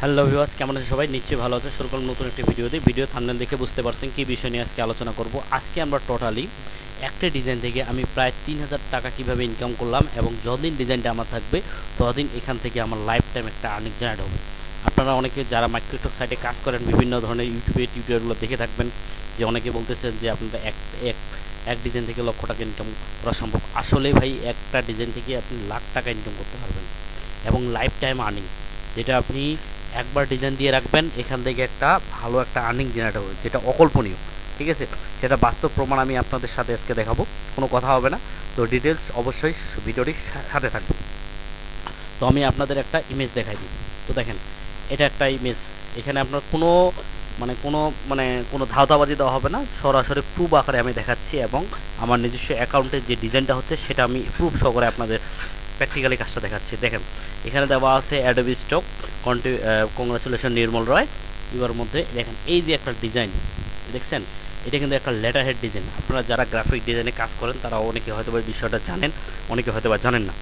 Hello viewers, কেমন আছেন সবাই? নিশ্চয়ই ভালো আছে। শুরু করলাম নতুন একটি ভিডিও থাম্বনেল দেখে বুঝতে পারছেন কি বিষয় নিয়ে আজকে আলোচনা করব। আজকে আমরা টোটালি একটা ডিজাইন থেকে আমি প্রায় 3000 টাকা কিভাবে ইনকাম করলাম এবং যতদিন ডিজাইনটা আমার থাকবে ততদিন এখান থেকে আমার লাইফ টাইম একটা আর্নিং জেনারেট হবে। আপনারা অনেকে যারা মাইক্রোসফট সাইটে কাজ করেন বিভিন্ন ধরনের ইউটিউবে টিউটোরিয়ালগুলো দেখে থাকবেন যে অনেকে বলতেছেন যে আপনারা এক এক ডিজাইন থেকে লক্ষ টাকা ইনকাম করা সম্ভব। আসলে ভাই একটা ডিজাইন থেকে আপনি লাখ টাকা ইনকাম করতে পারবেন এবং লাইফ টাইম আর্নিং, যেটা আপনি একবার ডিজাইন দিয়ে রাখবেন এখান থেকে একটা ভালো একটা আর্নিং জেনারেট হবে, যেটা অকল্পনীয়। ঠিক আছে, সেটা বাস্তব প্রমাণ আমি আপনাদের সাথে আজকে দেখাবো, কোনো কথা হবে না। তো ডিটেলস অবশ্যই ভিডিওটির সাথে থাকবে। তো আমি আপনাদের একটা ইমেজ দেখাই দিই। তো দেখেন, এটা একটা ইমেজ। এখানে আপনার কোনো ধাওতাবাজি দেওয়া হবে না, সরাসরি প্রুফ আকারে আমি দেখাচ্ছি এবং আমার নিজস্ব অ্যাকাউন্টের যে ডিজাইনটা হচ্ছে সেটা আমি প্রুফ সহকারে আপনাদের প্র্যাকটিক্যালি কাজটা দেখাচ্ছি। দেখেন, এখানে দেওয়া আছে অ্যাডোবি স্টক কংগ্রাচুলেশন নির্মল রয়। এবার মধ্যে দেখেন এই যে একটা ডিজাইন দেখছেন, এটা কিন্তু একটা লেটার হেড ডিজাইন। আপনারা যারা গ্রাফিক ডিজাইনে কাজ করেন তারা অনেকে হয়তো বা বিষয়টা জানেন, অনেকে হয়তো বা জানেন না।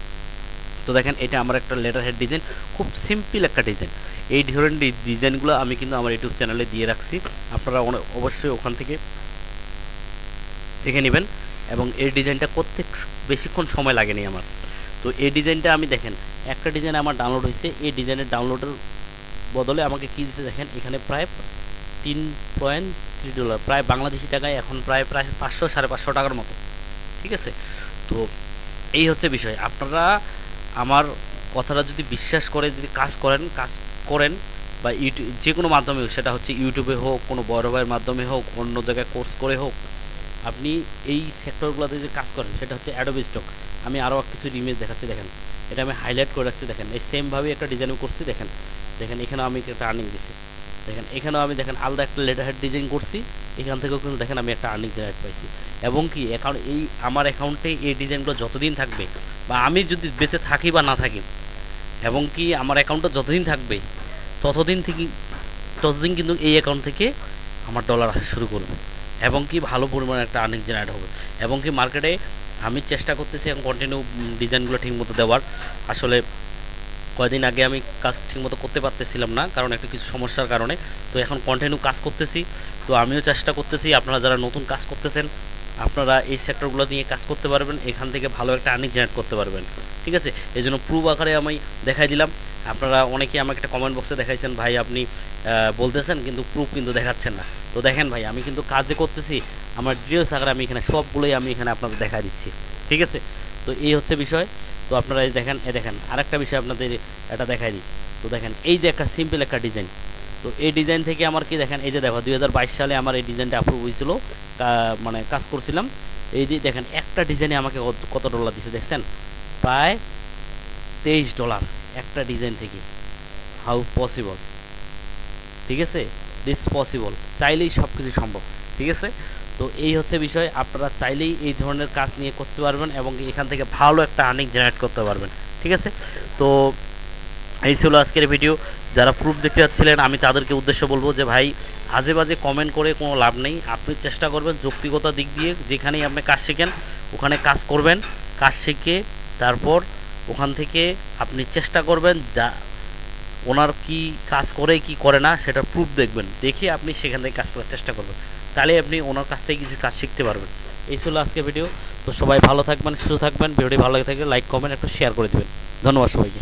তো দেখেন, এটা আমার একটা লেটার হেড ডিজাইন, খুব সিম্পল একটা ডিজাইন। এই ধরনের ডিজাইনগুলো আমি কিন্তু আমার ইউটিউব চ্যানেলে দিয়ে রাখছি, আপনারা অবশ্যই ওখান থেকে দেখে নেবেন। এবং এই ডিজাইনটা করতে বেশিক্ষণ সময় লাগেনি আমার। তো এই ডিজাইনটা আমি দেখেন একটা ডিজাইন আমার ডাউনলোড হয়েছে, এই ডিজাইনের ডাউনলোডের বদলে আমাকে কী দিচ্ছে দেখেন, এখানে প্রায় $3.3, প্রায় বাংলাদেশি টাকায় এখন প্রায় 500-550 টাকার মতো। ঠিক আছে, তো এই হচ্ছে বিষয়। আপনারা আমার কথাটা যদি বিশ্বাস করে যদি কাজ করেন বা ইউটিউব যে কোনো মাধ্যমে হোক, সেটা হচ্ছে ইউটিউবে হোক, কোনো বড় ভাইয়ের মাধ্যমে হোক, অন্য জায়গায় কোর্স করে হোক, আপনি এই সেক্টরগুলোতে যে কাজ করেন সেটা হচ্ছে অ্যাডোবি স্টক। আমি আরও কিছু ইমেজ দেখাচ্ছি, দেখেন এটা আমি হাইলাইট করে রাখছি। দেখেন এই সেমভাবে একটা ডিজাইন করছি। দেখেন দেখেন এখানেও আমি একটা আর্নিং দিছি। দেখেন এখানেও আমি দেখেন আলাদা একটা লেটার হেড ডিজাইন করছি, এখান থেকেও কিন্তু দেখেন আমি একটা আর্নিং জেনারেট পাইছি। এবং কি আমার অ্যাকাউন্টে এই ডিজাইনগুলো যতদিন থাকবে বা আমি যদি বেঁচে থাকি বা না থাকি, এবং কি আমার অ্যাকাউন্টটা যতদিন থাকবে ততদিন কিন্তু এই অ্যাকাউন্ট থেকে আমার ডলার আসা শুরু করবে এবং কি ভালো পরিমাণে একটা আর্নিং জেনারেট হবে। এবং কি মার্কেটে আমি চেষ্টা করতেছি এখন কন্টিনিউ ডিজাইনগুলো ঠিকমতো দেওয়ার। আসলে কয়েকদিন আগে আমি কাজ ঠিকমতো করতে পারতেছিলাম না, কারণ একটা কিছু সমস্যার কারণে। তো এখন কন্টিনিউ কাজ করতেছি। তো আমিও চেষ্টা করতেছি, আপনারা যারা নতুন কাজ করতেছেন আপনারা এই সেক্টরগুলো নিয়ে কাজ করতে পারবেন, এখান থেকে ভালো একটা আর্নিং জেনারেট করতে পারবেন। ঠিক আছে, এই জন্য প্রুফ আকারে আমি দেখাই দিলাম। আপনারা অনেকেই আমাকে একটা কমেন্ট বক্সে দেখাইছেন, ভাই আপনি বলতেছেন কিন্তু প্রুফ কিন্তু দেখাচ্ছেন না। তো দেখেন ভাই, আমি কিন্তু কাজ যে করতেছি আমার ডিটেলস আকারে আমি এখানে সবগুলোই আমি এখানে আপনাদের দেখা দিচ্ছি। ঠিক আছে, তো এই হচ্ছে বিষয়। তো আপনারা এই দেখেন আরেকটা বিষয় আপনাদের এটা দেখাই দিই। তো দেখেন এই যে একটা সিম্পল একটা ডিজাইন, তো এই ডিজাইন থেকে আমার কি দেখেন, এই যে দেখো 2022 সালে আমার এই ডিজাইনটা অ্যাপ্রুভ হয়েছিল, কাজ করছিলাম। এই যে দেখেন একটা ডিজাইনে আমাকে কত ডলার দিচ্ছে দেখছেন, প্রায় $23 একটা ডিজাইন থেকে। How possible? ঠিক আছে, দিস পসিবল, চাইলেই সব কিছু সম্ভব। ঠিক আছে, তো এই হচ্ছে বিষয়। আপনারা চাইলেই এই ধরনের কাজ নিয়ে করতে পারবেন এবং এখান থেকে ভালো একটা আর্নিং জেনারেট করতে পারবেন। ঠিক আছে, তো এই ছিল আজকের ভিডিও। যারা প্রুফ দেখতে যাচ্ছিলেন আমি তাদেরকে উদ্দেশ্য বলবো যে ভাই, আজে বাজে কমেন্ট করে কোনো লাভ নেই। আপনি চেষ্টা করবেন যৌক্তিকতা দিক দিয়ে, যেখানেই আপনি কাজ শিখেন ওখানে কাজ করবেন, কাজ শিখে তারপর ওখান থেকে আপনি চেষ্টা করবেন যা ওনার কি কাজ করে কি করে না সেটা প্রুফ দেখবেন, দেখে আপনি সেখান থেকে কাজ করার চেষ্টা করবেন, তাহলে আপনি ওনার কাছ থেকে কিছু কাজ শিখতে পারবেন। এই ছিল আজকের ভিডিও। তো সবাই ভালো থাকবেন, সুস্থ থাকবেন। ভিডিওটি ভালো লাগে থাকলে লাইক কমেন্ট একটু শেয়ার করে দেবেন। ধন্যবাদ সবাইকে।